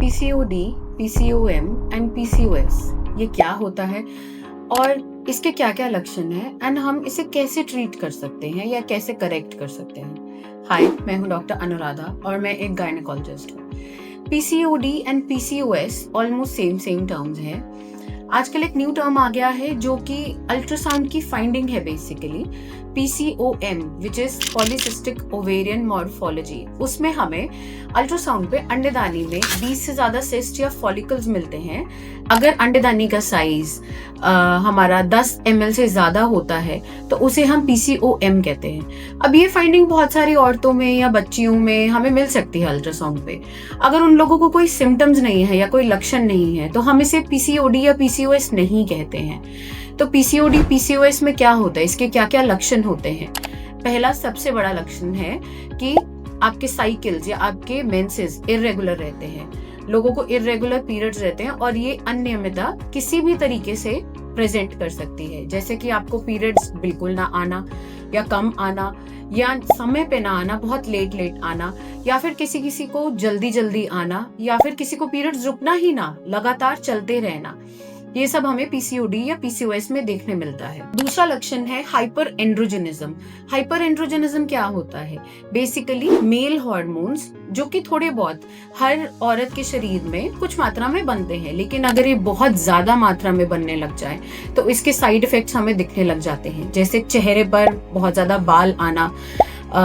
PCOD, पीसीओएम and PCOS ये क्या होता है और इसके क्या क्या लक्षण हैं एंड हम इसे कैसे ट्रीट कर सकते हैं या कैसे करेक्ट कर सकते हैं। हाय, मैं हूं डॉक्टर अनुराधा और मैं एक गायनेकोलॉजिस्ट हूं। PCOD and PCOS almost same terms हैं। आजकल एक न्यू टर्म आ गया है जो कि अल्ट्रासाउंड की फाइंडिंग है basically. PCOM which is polycystic ovarian morphology, उसमें हमें अल्ट्रासाउंड पे अंडेदानी में 20 से ज्यादा सिस्ट या फॉलिकल्स मिलते हैं। अगर अंडेदानी का साइज हमारा 10 ml से ज्यादा होता है तो उसे हम PCOM कहते हैं। अब ये फाइंडिंग बहुत सारी औरतों में या बच्चियों में हमें मिल सकती है अल्ट्रासाउंड पे। अगर उन लोगों को कोई सिम्टम्स नहीं है या कोई लक्षण नहीं है तो हम इसे PCOD या PCOS नहीं कहते हैं। तो PCOD PCOS में क्या होता है, इसके क्या क्या लक्षण होते हैं। पहला सबसे बड़ा लक्षण है कि आपके साइकिल्स या आपके मेंसेस इर्रेगुलर रहते हैं। लोगों को इर्रेगुलर पीरियड्स रहते हैं और ये अनियमितता किसी भी तरीके से प्रेजेंट कर सकती है, जैसे कि आपको पीरियड्स बिल्कुल ना आना या कम आना या समय पे ना आना, बहुत लेट आना, या फिर किसी को जल्दी आना, या फिर किसी को पीरियड्स रुकना ही ना, लगातार चलते रहना। ये सब हमें पीसीओडी या पीसीओएस में देखने मिलता है। दूसरा लक्षण है हाइपर एंड्रोजेनिज्म। हाइपर एंड्रोजेनिज्म क्या होता है? बेसिकली मेल हार्मोन्स जो कि थोड़े बहुत हर औरत के शरीर में कुछ मात्रा में बनते हैं, लेकिन अगर ये बहुत ज्यादा मात्रा में बनने लग जाए तो इसके साइड इफेक्ट्स हमें दिखने लग जाते हैं, जैसे चेहरे पर बहुत ज्यादा बाल आना,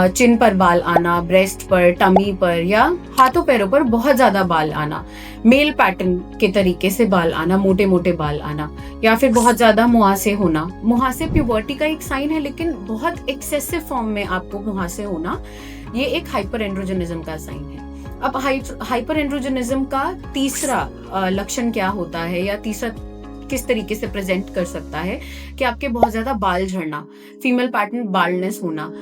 चिन पर बाल आना, ब्रेस्ट पर, टमी पर या हाथों पैरों पर बहुत ज्यादा बाल आना, मेल पैटर्न के तरीके से बाल आना, मोटे मोटे बाल आना, या फिर बहुत ज्यादा मुहासे होना। मुहासे प्यूबर्टी का एक साइन है, लेकिन बहुत एक्सेसिव फॉर्म में आपको मुहासे होना, ये एक हाइपर एंड्रोजेनिज्म का साइन है। अब हाइपर एंड्रोजेनिज्म का तीसरा लक्षण क्या होता है या तीसरा किस तरीके से प्रेजेंट कर सकता है कि आपके बहुत ज्यादा बाल झड़ना, फीमेल पैटर्न बाल्डनेस होना।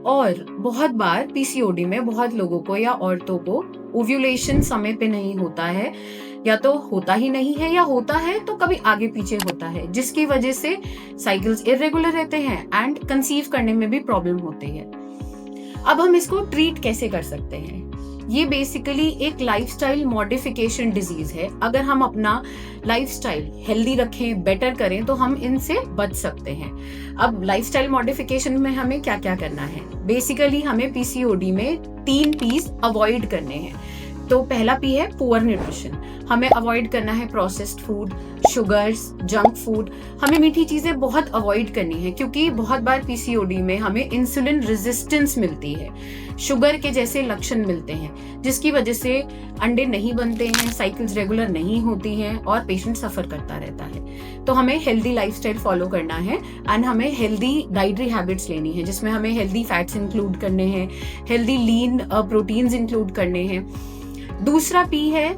और बहुत बार पीसीओडी में बहुत लोगों को या औरतों को ओव्यूलेशन समय पे नहीं होता है, या तो होता ही नहीं है या होता है तो कभी आगे पीछे होता है, जिसकी वजह से साइकिल्स इरेगुलर रहते हैं एंड कंसीव करने में भी प्रॉब्लम होती है। अब हम इसको ट्रीट कैसे कर सकते हैं? ये बेसिकली एक लाइफस्टाइल मॉडिफिकेशन डिजीज है। अगर हम अपना लाइफस्टाइल हेल्दी रखें, बेटर करें, तो हम इनसे बच सकते हैं। अब लाइफस्टाइल मॉडिफिकेशन में हमें क्या क्या करना है? बेसिकली हमें पीसीओडी में 3 P's अवॉइड करने हैं। तो पहला P है पुअर न्यूट्रिशन। हमें अवॉइड करना है processed food, sugars, junk food. हमें मीठी चीजें बहुत अवॉइड करनी है, क्योंकि बहुत बार पीसीओडी में हमें इंसुलिन रेजिस्टेंस मिलती है, शुगर के जैसे लक्षण मिलते हैं, जिसकी वजह से अंडे नहीं बनते हैं, साइकिल्स रेगुलर नहीं होती हैं और पेशेंट सफर करता रहता है। तो हमें हेल्दी लाइफस्टाइल फॉलो करना है एंड हमें हेल्दी डाइटरी हैबिट्स लेनी है, जिसमें हमें हेल्दी फैट्स इंक्लूड करने हैं, हेल्दी लीन प्रोटीन्स इंक्लूड करने हैं। दूसरा P है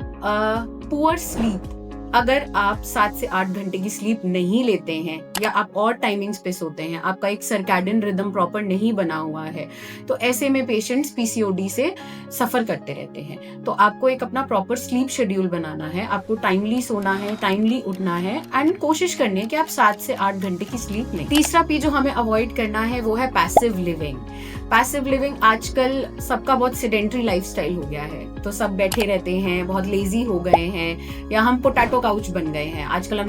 पुअर स्लीप। अगर आप 7 से 8 घंटे की स्लीप नहीं लेते हैं या आप और टाइमिंग्स पे सोते हैं, आपका एक सर्कैडियन रिदम प्रॉपर नहीं बना हुआ है, तो ऐसे में पेशेंट्स पीसीओडी से सफर करते रहते हैं। तो आपको एक अपना प्रॉपर स्लीप शेड्यूल बनाना है, आपको टाइमली सोना है, टाइमली उठना है एंड कोशिश करनी है कि आप 7 से 8 घंटे की स्लीप लें। तीसरा P जो हमें अवॉइड करना है वो है पैसिव लिविंग। पैसिव लिविंग आजकल सबका बहुत सेडेंटरी लाइफस्टाइल हो गया है, तो सब बैठे रहते हैं, बहुत लेजी हो गए हैं, या हम पोटैटो काउच बन गए हैं। आजकल हम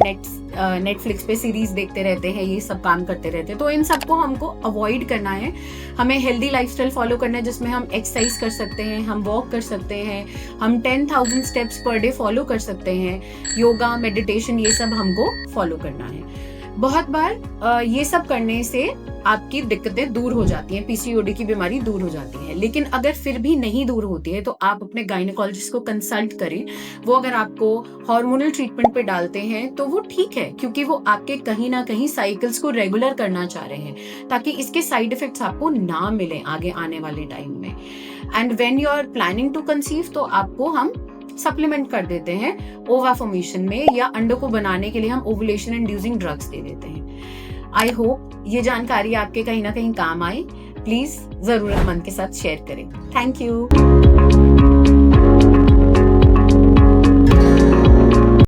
नेटफ्लिक्स पे सीरीज देखते रहते हैं, ये सब काम करते रहते हैं। तो इन सबको हमको अवॉइड करना है। हमें हेल्दी लाइफस्टाइल फॉलो करना है, जिसमें हम एक्सरसाइज कर सकते हैं, हम वॉक कर सकते हैं, हम 10,000 स्टेप्स पर डे फॉलो कर सकते हैं, योगा, मेडिटेशन, ये सब हमको फॉलो करना है। बहुत बार ये सब करने से आपकी दिक्कतें दूर हो जाती हैं, पीसीओडी की बीमारी दूर हो जाती है। लेकिन अगर फिर भी नहीं दूर होती है तो आप अपने गायनेकोलॉजिस्ट को कंसल्ट करें। वो अगर आपको हार्मोनल ट्रीटमेंट पे डालते हैं तो वो ठीक है, क्योंकि वो आपके कहीं ना कहीं साइकिल्स को रेगुलर करना चाह रहे हैं, ताकि इसके साइड इफेक्ट्स आपको ना मिले आगे आने वाले टाइम में। And when you are planning to conceive, तो आपको हम सप्लीमेंट कर देते हैं ओवा फॉर्मेशन में, या अंडों को बनाने के लिए हम ओवुलेशन इंड्यूसिंग ड्रग्स दे देते हैं। आई होप ये जानकारी आपके कहीं ना कहीं काम आए। प्लीज जरूरतमंद के साथ शेयर करें। Thank you.